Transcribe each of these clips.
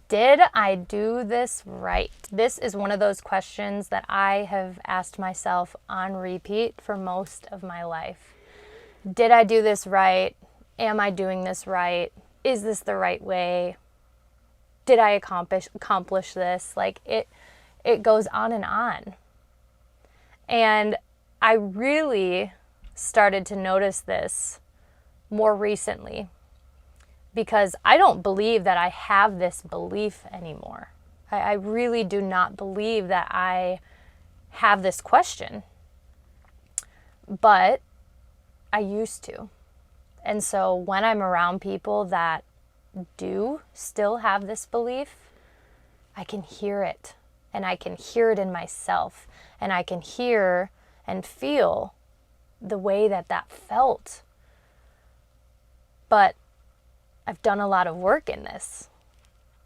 Did I do this right? This is one of those questions that I have asked myself on repeat for most of my life. Did I do this right? Am I doing this right? Is this the right way? Did I accomplish this? Like it goes on and on. And I really started to notice this more recently because I don't believe that I have this belief anymore. I really do not believe that I have this question, but I used to. And so when I'm around people that do still have this belief, I can hear it, and I can hear it in myself, and I can hear and feel the way that that felt. But I've done a lot of work in this,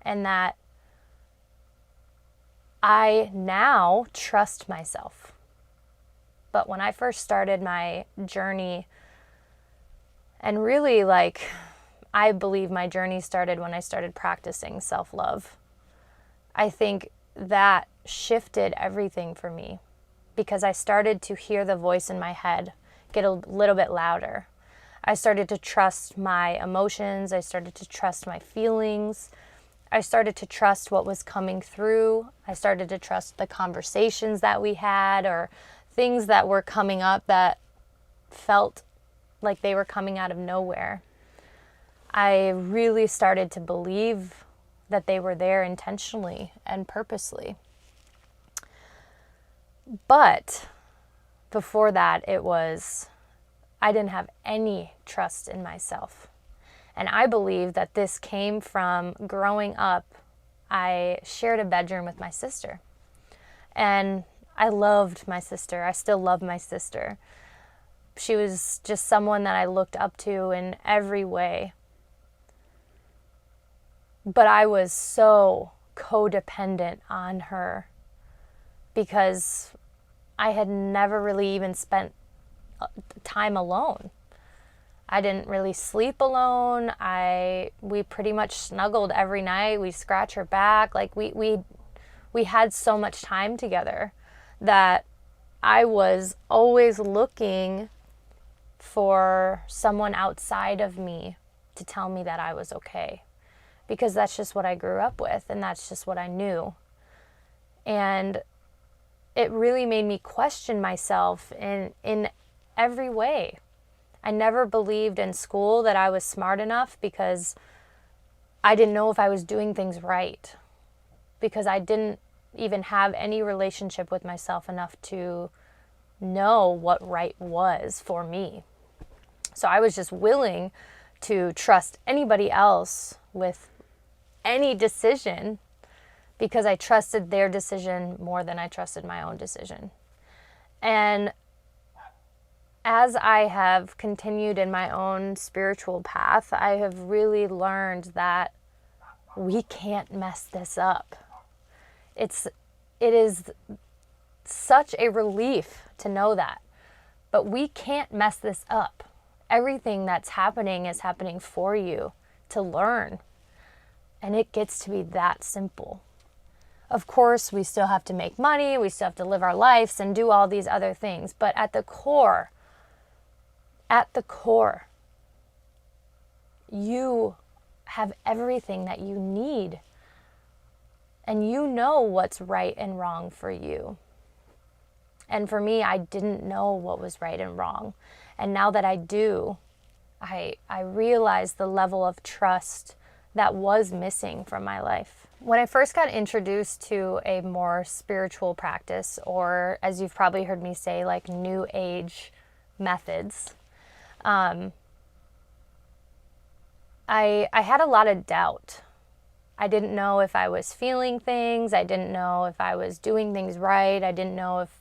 and that I now trust myself. But when I first started my journey, and really I believe my journey started when I started practicing self-love. I think that shifted everything for me because I started to hear the voice in my head get a little bit louder. I started to trust my emotions. I started to trust my feelings. I started to trust what was coming through. I started to trust the conversations that we had or things that were coming up that felt like they were coming out of nowhere. I really started to believe that they were there intentionally and purposely. But before that, I didn't have any trust in myself. And I believe that this came from growing up. I shared a bedroom with my sister. And I loved my sister. I still love my sister. She was just someone that I looked up to in every way. But I was so codependent on her because I had never really even spent time alone. I didn't really sleep alone. We pretty much snuggled every night. We scratch her back. Like we had so much time together that I was always looking for someone outside of me to tell me that I was okay, because that's just what I grew up with and that's just what I knew. And it really made me question myself in every way. I never believed in school that I was smart enough because I didn't know if I was doing things right, because I didn't even have any relationship with myself enough to know what right was for me. So I was just willing to trust anybody else with any decision because I trusted their decision more than I trusted my own decision. And as I have continued in my own spiritual path, I have really learned that we can't mess this up. It is such a relief to know that, but we can't mess this up. Everything that's happening is happening for you to learn, and it gets to be that simple. Of course, we still have to make money, we still have to live our lives and do all these other things, but at the core, you have everything that you need, and you know what's right and wrong for you. And for me, I didn't know what was right and wrong. And now that I do, I realize the level of trust that was missing from my life. When I first got introduced to a more spiritual practice, or as you've probably heard me say, like new age methods, I had a lot of doubt. I didn't know if I was feeling things. I didn't know if I was doing things right. I didn't know if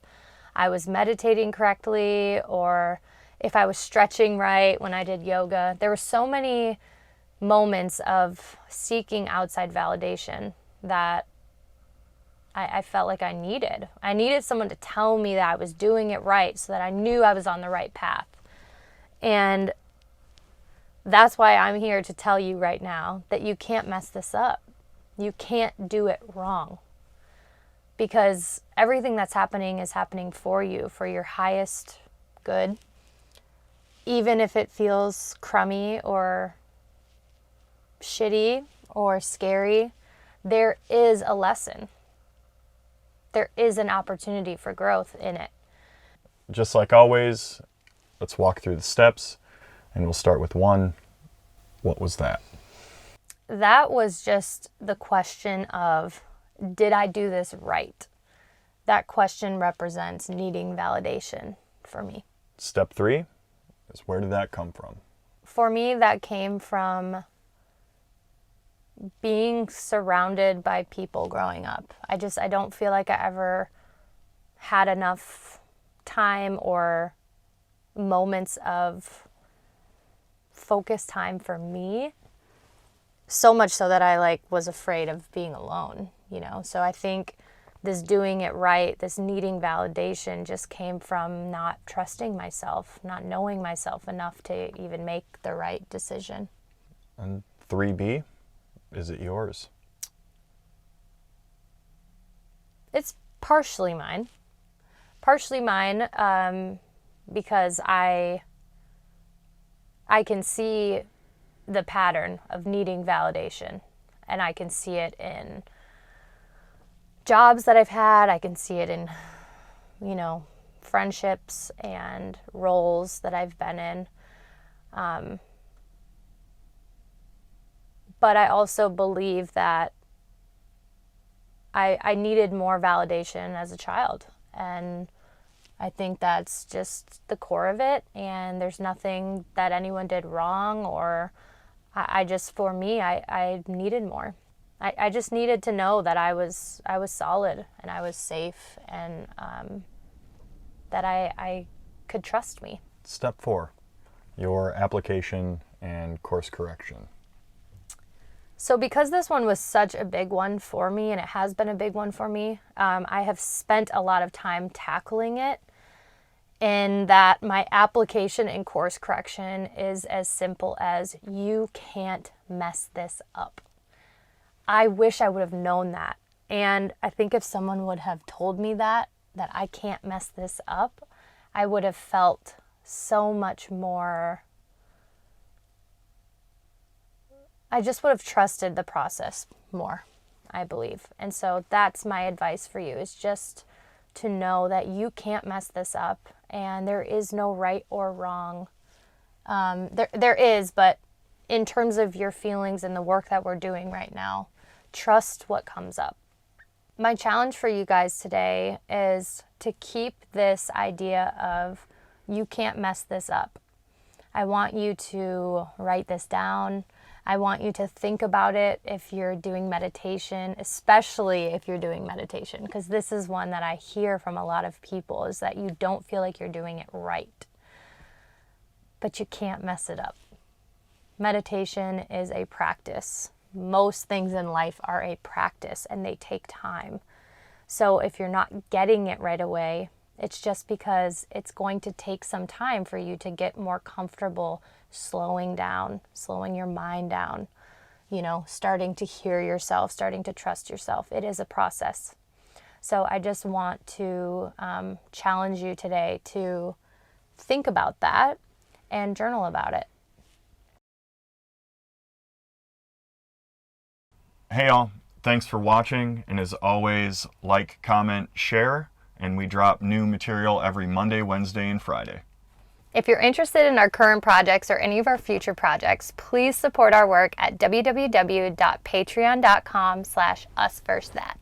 I was meditating correctly or if I was stretching right when I did yoga. There were so many moments of seeking outside validation that I felt like I needed. I needed someone to tell me that I was doing it right so that I knew I was on the right path. And that's why I'm here to tell you right now that you can't mess this up. You can't do it wrong, because everything that's happening is happening for you, for your highest good. Even if it feels crummy or shitty or scary, there is a lesson. There is an opportunity for growth in it. Just like always, let's walk through the steps, and we'll start with 1. What was that? That was just the question of, did I do this right? That question represents needing validation for me. Step 3 is, where did that come from? For me, that came from being surrounded by people growing up. I don't feel like I ever had enough time or moments of focused time for me. So much so that I was afraid of being alone, So I think this doing it right, this needing validation just came from not trusting myself, not knowing myself enough to even make the right decision. And 3B, is it yours? It's partially mine. Because I can see the pattern of needing validation, and I can see it in jobs that I've had. I can see it in, friendships and roles that I've been in. But I also believe that I needed more validation as a child, and I think that's just the core of it, and there's nothing that anyone did wrong, or I needed more. I just needed to know that I was solid and I was safe, and that I could trust me. Step 4, your application and course correction. So because this one was such a big one for me, and it has been a big one for me, I have spent a lot of time tackling it, in that my application and course correction is as simple as, you can't mess this up. I wish I would have known that. And I think if someone would have told me that I can't mess this up, I would have felt so much more. I just would have trusted the process more, I believe. And so that's my advice for you, is just to know that you can't mess this up, and there is no right or wrong. There is, but in terms of your feelings and the work that we're doing right now, trust what comes up. My challenge for you guys today is to keep this idea of, you can't mess this up. I want you to write this down. I want you to think about it if you're doing meditation, especially if you're doing meditation, because this is one that I hear from a lot of people, is that you don't feel like you're doing it right, but you can't mess it up. Meditation is a practice. Most things in life are a practice, and they take time. So if you're not getting it right away, it's just because it's going to take some time for you to get more comfortable slowing down, slowing your mind down, starting to hear yourself, starting to trust yourself. It is a process. So I just want to challenge you today to think about that and journal about it. Hey y'all, thanks for watching, and as always, like, comment, share, and we drop new material every Monday, Wednesday, and Friday. If you're interested in our current projects or any of our future projects, please support our work at www.patreon.com/usfirstthat.